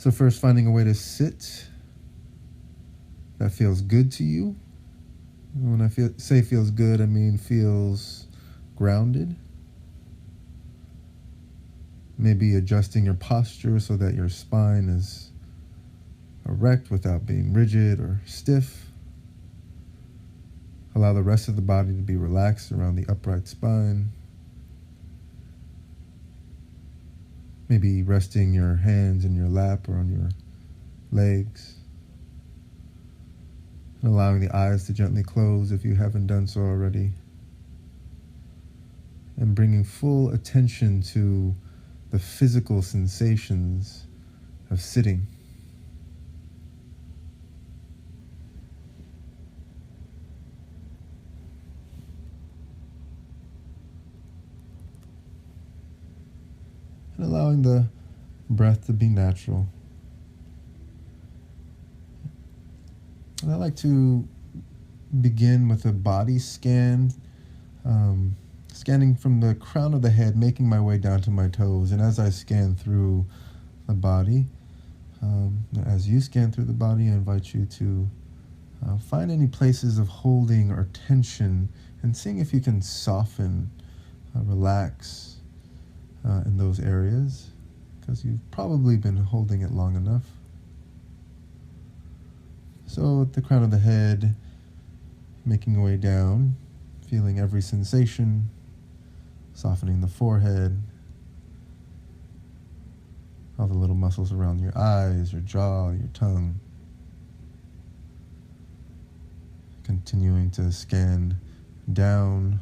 So first, finding a way to sit that feels good to you. When I say feels good, I mean feels grounded. Maybe adjusting your posture so that your spine is erect without being rigid or stiff. Allow the rest of the body to be relaxed around the upright spine. Maybe resting your hands in your lap or on your legs. And allowing the eyes to gently close if you haven't done so already. And bringing full attention to the physical sensations of sitting. And allowing the breath to be natural. And I like to begin with a body scan, scanning from the crown of the head, making my way down to my toes. And as I scan through the body, as you scan through the body, I invite you to find any places of holding or tension and seeing if you can soften, relax in those areas, because you've probably been holding it long enough. So at the crown of the head, making your way down, feeling every sensation, softening the forehead, all the little muscles around your eyes, your jaw, your tongue. Continuing to scan down,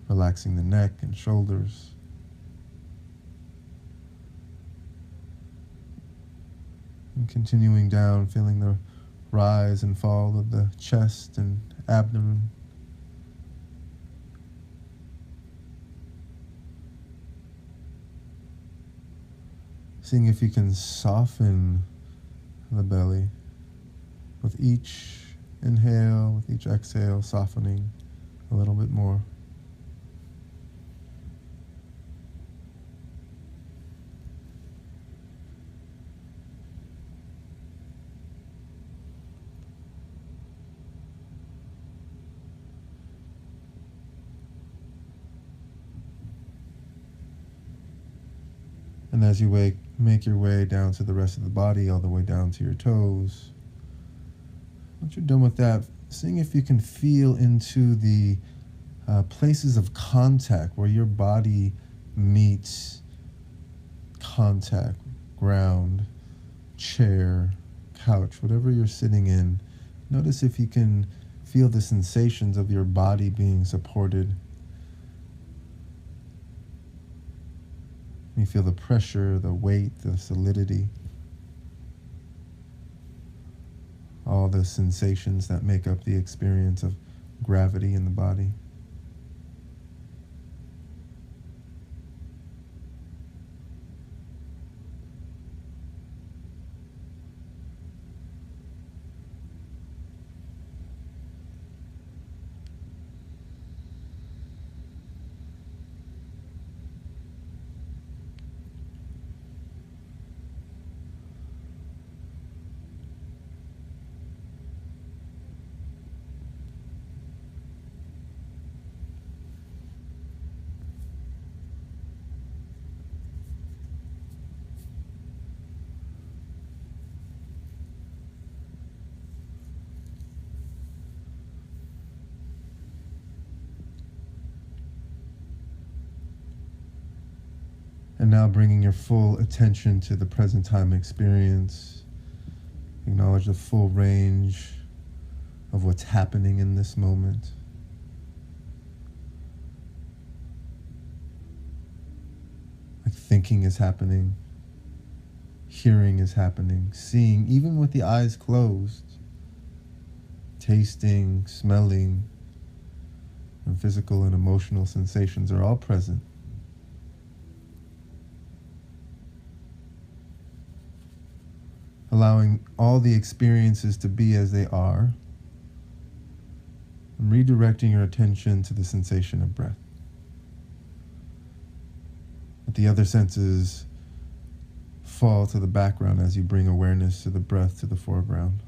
relaxing the neck and shoulders. And continuing down, feeling the rise and fall of the chest and abdomen. Seeing if you can soften the belly with each inhale, with each exhale, softening a little bit more. And as you make your way down to the rest of the body, all the way down to your toes, once you're done with that, seeing if you can feel into the places of contact where your body meets contact, ground, chair, couch, whatever you're sitting in. Notice if you can feel the sensations of your body being supported. You feel the pressure, the weight, the solidity, all the sensations that make up the experience of gravity in the body. And now bringing your full attention to the present time experience. Acknowledge the full range of what's happening in this moment. Like thinking is happening, hearing is happening, seeing, even with the eyes closed, tasting, smelling, and physical and emotional sensations are all present. Allowing all the experiences to be as they are, and redirecting your attention to the sensation of breath. Let the other senses fall to the background as you bring awareness to the breath to the foreground.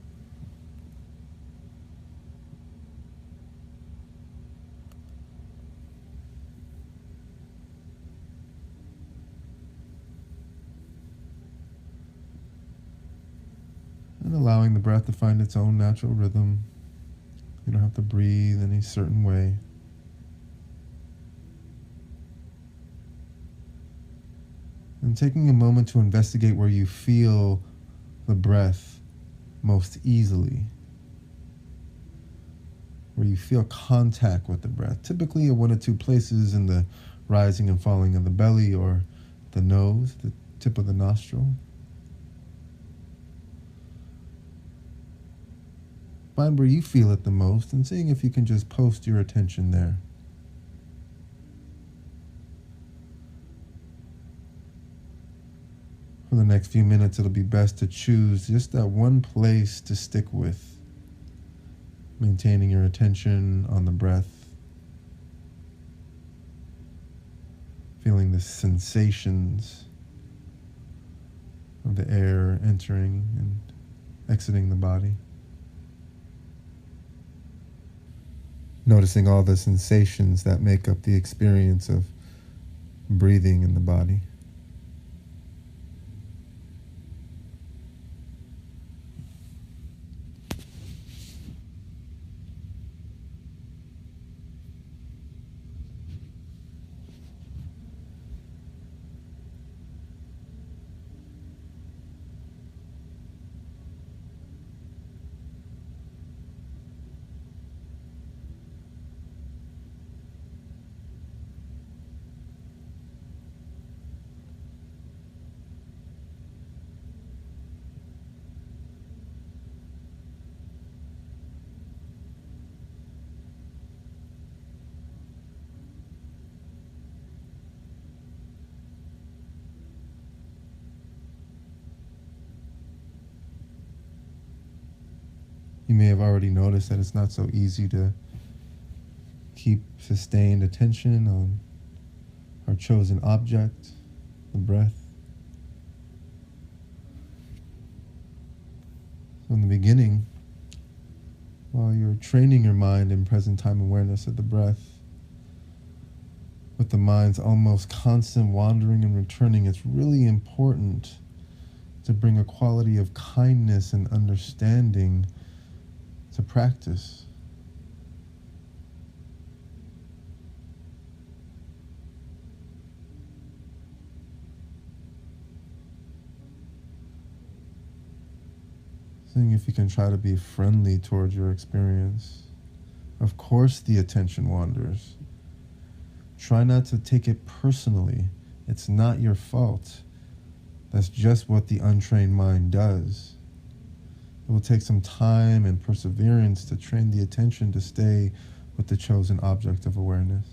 And allowing the breath to find its own natural rhythm. You don't have to breathe any certain way. And taking a moment to investigate where you feel the breath most easily, where you feel contact with the breath, typically at one or two places in the rising and falling of the belly or the nose, the tip of the nostril. Find where you feel it the most and seeing if you can just post your attention there. For the next few minutes, it'll be best to choose just that one place to stick with, maintaining your attention on the breath, feeling the sensations of the air entering and exiting the body. Noticing all the sensations that make up the experience of breathing in the body. You may have already noticed that it's not so easy to keep sustained attention on our chosen object, the breath. So in the beginning, while you're training your mind in present time awareness of the breath, with the mind's almost constant wandering and returning, it's really important to bring a quality of kindness and understanding to practice. Seeing if you can try to be friendly towards your experience. Of course the attention wanders. Try not to take it personally. It's not your fault. That's just what the untrained mind does. It will take some time and perseverance to train the attention to stay with the chosen object of awareness.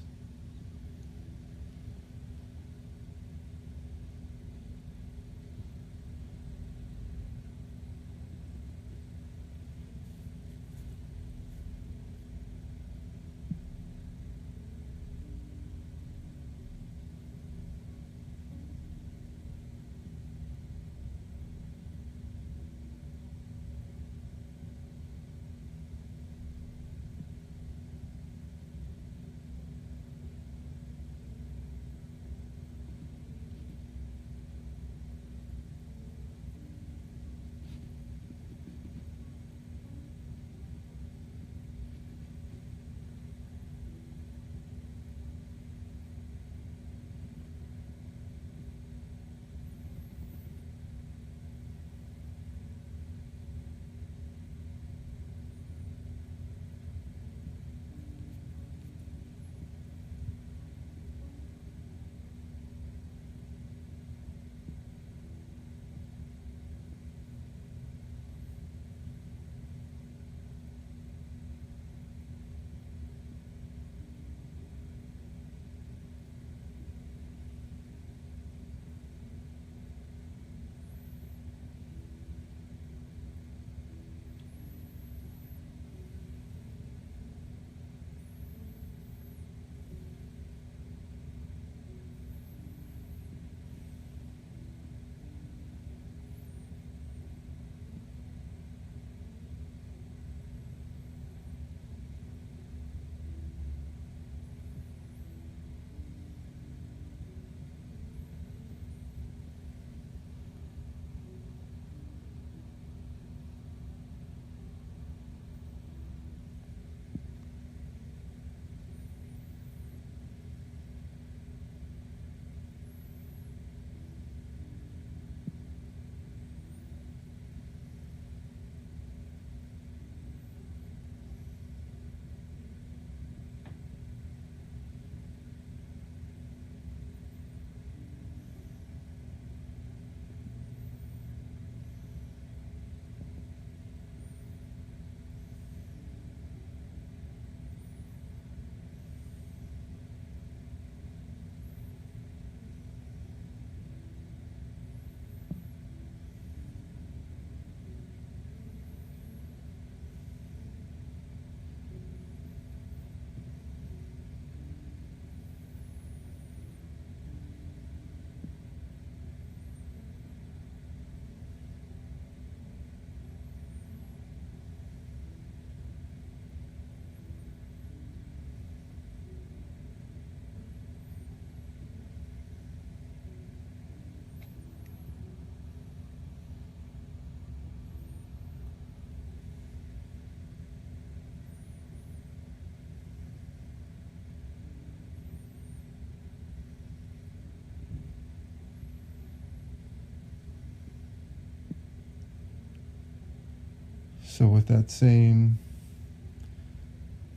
So with that same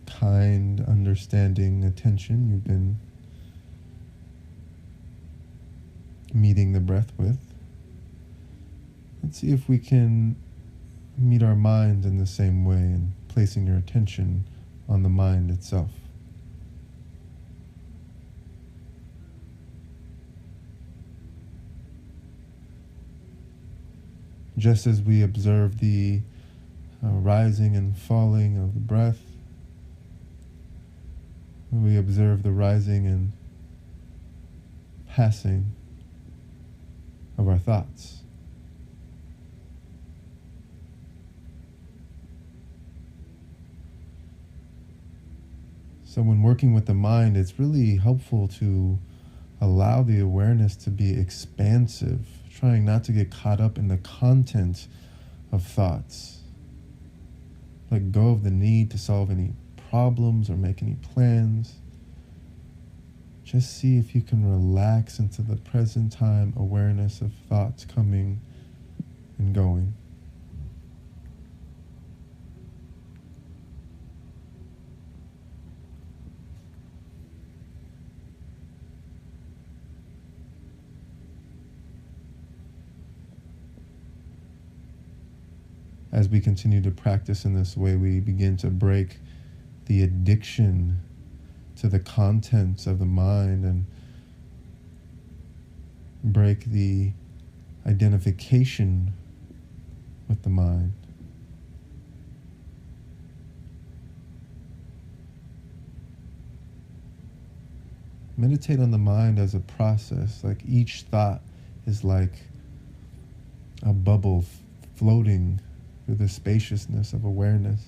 kind, understanding attention you've been meeting the breath with, let's see if we can meet our mind in the same way and placing your attention on the mind itself. Just as we observe the rising and falling of the breath, we observe the rising and passing of our thoughts. So when working with the mind, it's really helpful to allow the awareness to be expansive, trying not to get caught up in the content of thoughts. Let go of the need to solve any problems or make any plans. Just see if you can relax into the present time awareness of thoughts coming and going. As we continue to practice in this way, we begin to break the addiction to the contents of the mind and break the identification with the mind. Meditate on the mind as a process, like each thought is like a bubble floating through the spaciousness of awareness.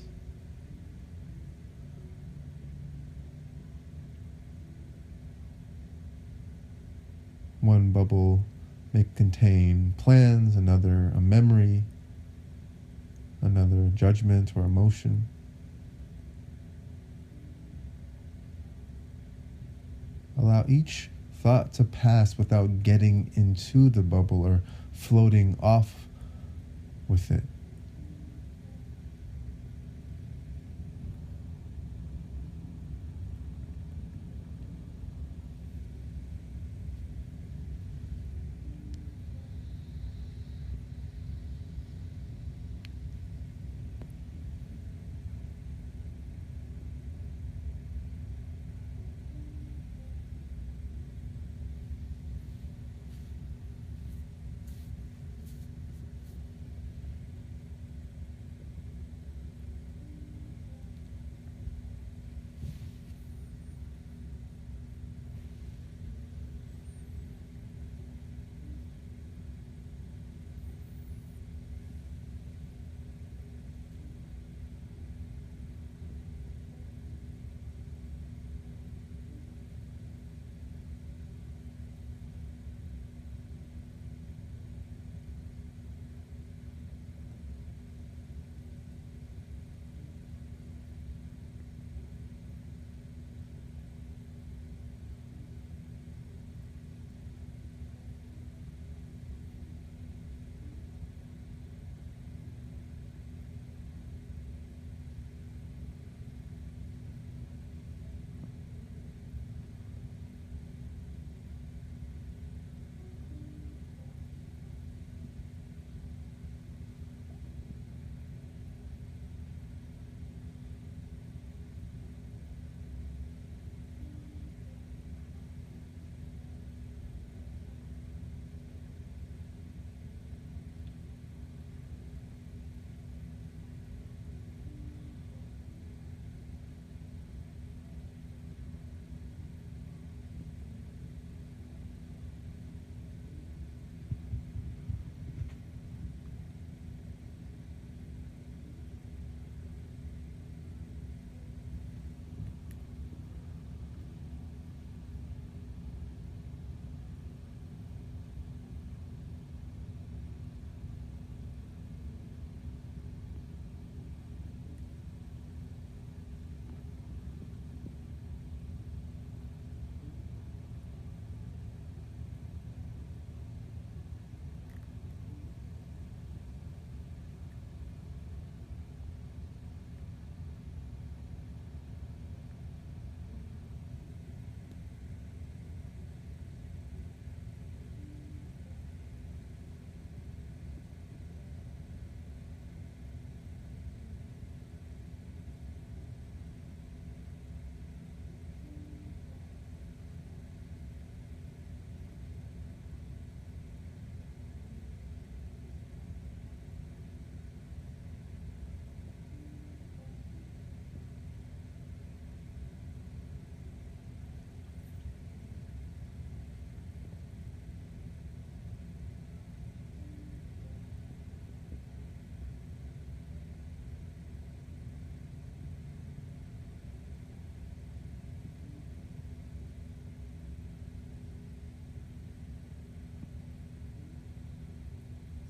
One bubble may contain plans, another a memory, another a judgment or emotion. Allow each thought to pass without getting into the bubble or floating off with it.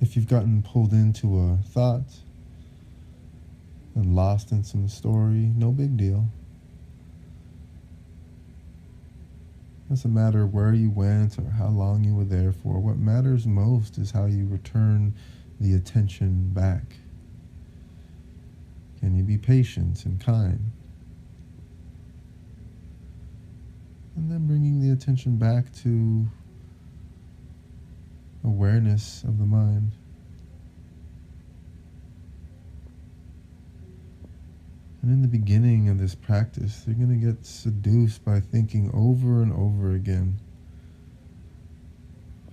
If you've gotten pulled into a thought and lost in some story, no big deal. Doesn't matter where you went or how long you were there for. What matters most is how you return the attention back. Can you be patient and kind? And then bringing the attention back to awareness of the mind. And in the beginning of this practice, you're going to get seduced by thinking over and over again,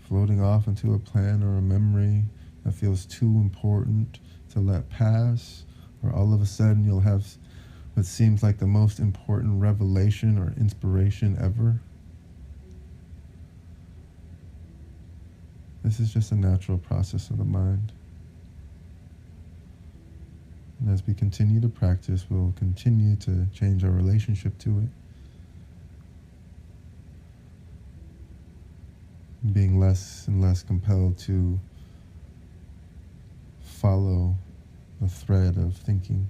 floating off into a plan or a memory that feels too important to let pass, or all of a sudden you'll have what seems like the most important revelation or inspiration ever. This is just a natural process of the mind. And as we continue to practice, we'll continue to change our relationship to it. Being less and less compelled to follow the thread of thinking,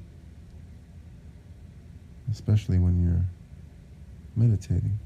especially when you're meditating.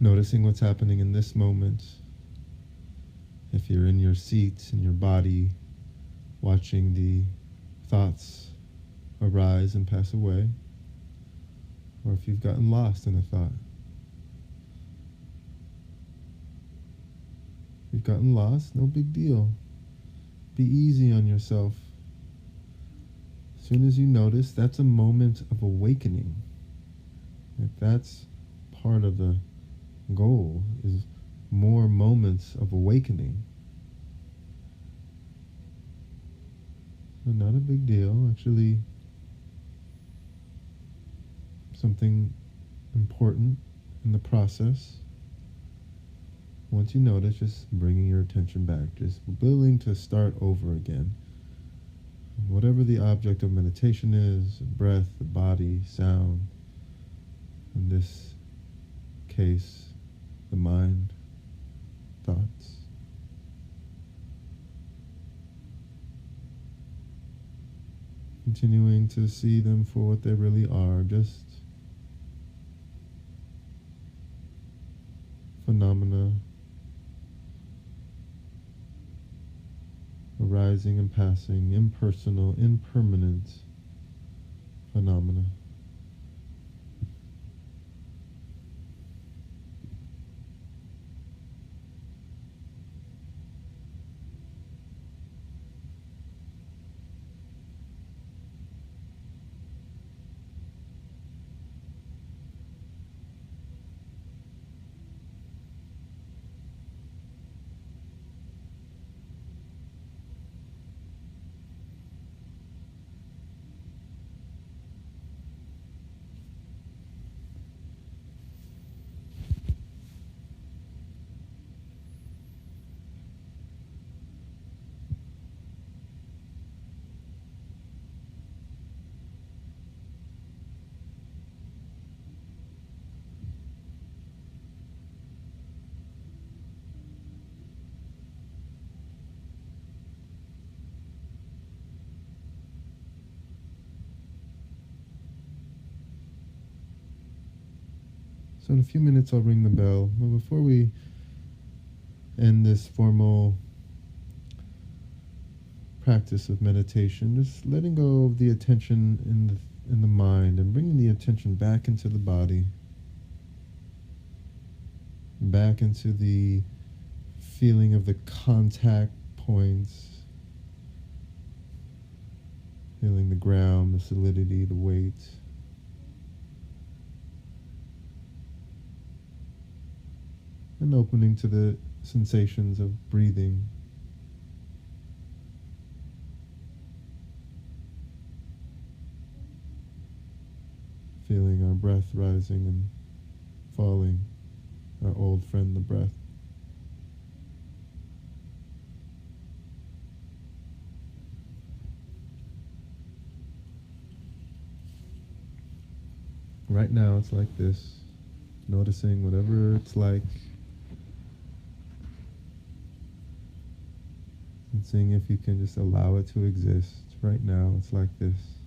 Noticing what's happening in this moment. If you're in your seat, in your body, watching the thoughts arise and pass away, or if you've gotten lost in a thought. If you've gotten lost, no big deal. Be easy on yourself. As soon as you notice, that's a moment of awakening. If that's part of the goal, is more moments of awakening. So not a big deal, actually something important in the process. Once you notice, just bringing your attention back, just willing to start over again. Whatever the object of meditation is, breath, the body, sound, in this case, the mind, thoughts. Continuing to see them for what they really are, just phenomena arising and passing, impersonal, impermanent phenomena. So in a few minutes I'll ring the bell. But before we end this formal practice of meditation, just letting go of the attention in the mind and bringing the attention back into the body, back into the feeling of the contact points, feeling the ground, the solidity, the weight. And opening to the sensations of breathing. Feeling our breath rising and falling, our old friend the breath. Right now it's like this, noticing whatever it's like, and seeing if you can just allow it to exist. Right now it's like this.